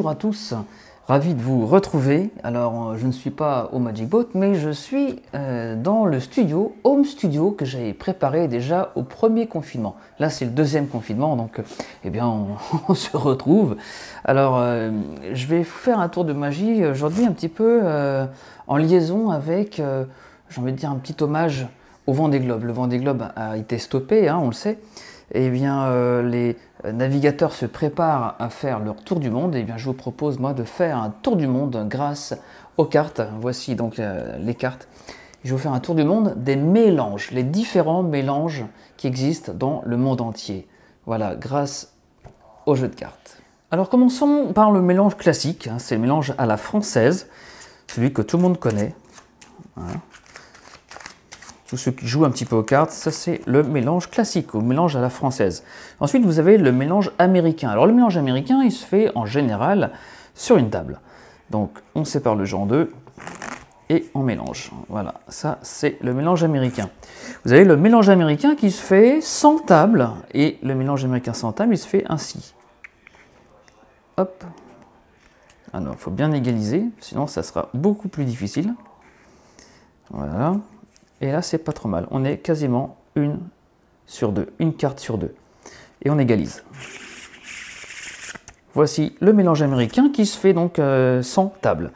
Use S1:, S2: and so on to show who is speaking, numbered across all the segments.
S1: bonjour à tous, ravi de vous retrouver. Alors je ne suis pas au Magic Boat, mais je suis dans le studio, home studio, que j'avais préparé déjà au premier confinement. Là c'est le deuxième confinement, donc eh bien on se retrouve. Alors je vais vous faire un tour de magie aujourd'hui un petit peu en liaison avec, j'ai envie de dire, un petit hommage au Vendée Globe. Le Vendée Globe a été stoppé, hein, on le sait. Eh bien, les navigateurs se préparent à faire leur tour du monde. Et bien, je vous propose, moi, de faire un tour du monde grâce aux cartes. Voici donc les cartes. Je vais vous faire un tour du monde des mélanges, les différents mélanges qui existent dans le monde entier. Voilà, grâce au jeu de cartes. Alors, commençons par le mélange classique. Hein, c'est le mélange à la française, celui que tout le monde connaît. Voilà. Tous ceux qui jouent un petit peu aux cartes, ça c'est le mélange classique, ou mélange à la française. Ensuite, vous avez le mélange américain. Alors le mélange américain, il se fait en général sur une table. Donc on sépare le jeu en deux et on mélange. Voilà, ça c'est le mélange américain. Vous avez le mélange américain qui se fait sans table, et le mélange américain sans table, il se fait ainsi. Hop. Alors, il faut bien égaliser, sinon ça sera beaucoup plus difficile. Voilà. Et là, c'est pas trop mal. On est quasiment une carte sur deux. Et on égalise. Voici le mélange américain qui se fait donc sans table.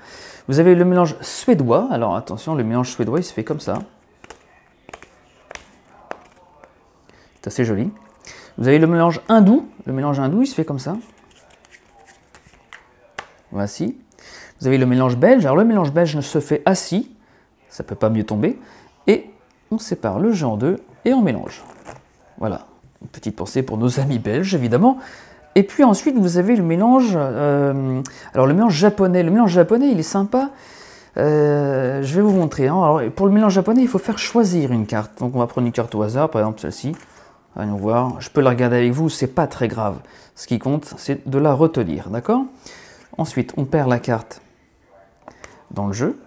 S1: Vous avez le mélange suédois. Alors attention, le mélange suédois, il se fait comme ça. C'est assez joli. Vous avez le mélange hindou. Le mélange hindou, il se fait comme ça. Voici. Vous avez le mélange belge. Alors le mélange belge ne se fait assis. Ça ne peut pas mieux tomber. Et on sépare le jeu en deux et on mélange. Voilà, une petite pensée pour nos amis belges, évidemment. Et puis ensuite, vous avez le mélange, alors le mélange japonais. Le mélange japonais, il est sympa. Je vais vous montrer. Hein. Alors, pour le mélange japonais, il faut faire choisir une carte. Donc on va prendre une carte au hasard, par exemple celle-ci. Allons voir. Je peux la regarder avec vous, c'est pas très grave. Ce qui compte, c'est de la retenir, d'accord? Ensuite, on perd la carte dans le jeu.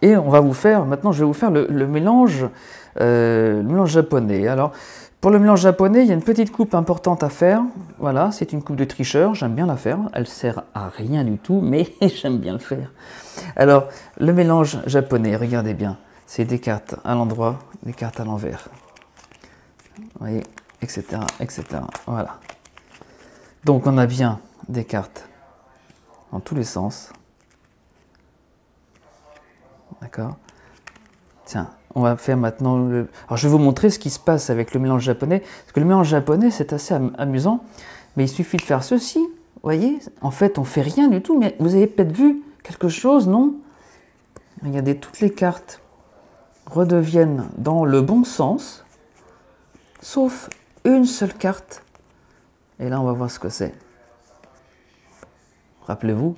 S1: Et on va vous faire, maintenant je vais vous faire le mélange japonais. Alors, pour le mélange japonais, il y a une petite coupe importante à faire. Voilà, c'est une coupe de tricheur, j'aime bien la faire. Elle sert à rien du tout, mais j'aime bien le faire. Alors, le mélange japonais, regardez bien, c'est des cartes à l'endroit, des cartes à l'envers. Vous voyez, etc., etc. Voilà. Donc, on a bien des cartes dans tous les sens. D'accord. Tiens, on va faire maintenant le... Alors, je vais vous montrer ce qui se passe avec le mélange japonais. Parce que le mélange japonais, c'est assez amusant. Mais il suffit de faire ceci. Vous voyez, en fait, on fait rien du tout. Mais vous avez peut-être vu quelque chose, non? Regardez, toutes les cartes redeviennent dans le bon sens. Sauf une seule carte. Et là, on va voir ce que c'est. Rappelez-vous,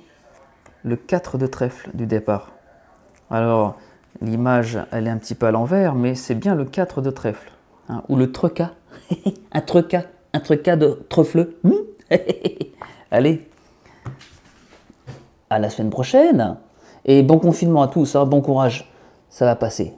S1: le 4 de trèfle du départ. Alors, l'image, elle est un petit peu à l'envers, mais c'est bien le 4 de trèfle. Hein, ou le treca. un treca de trèfle. Allez, à la semaine prochaine. Et bon confinement à tous, hein, bon courage, ça va passer.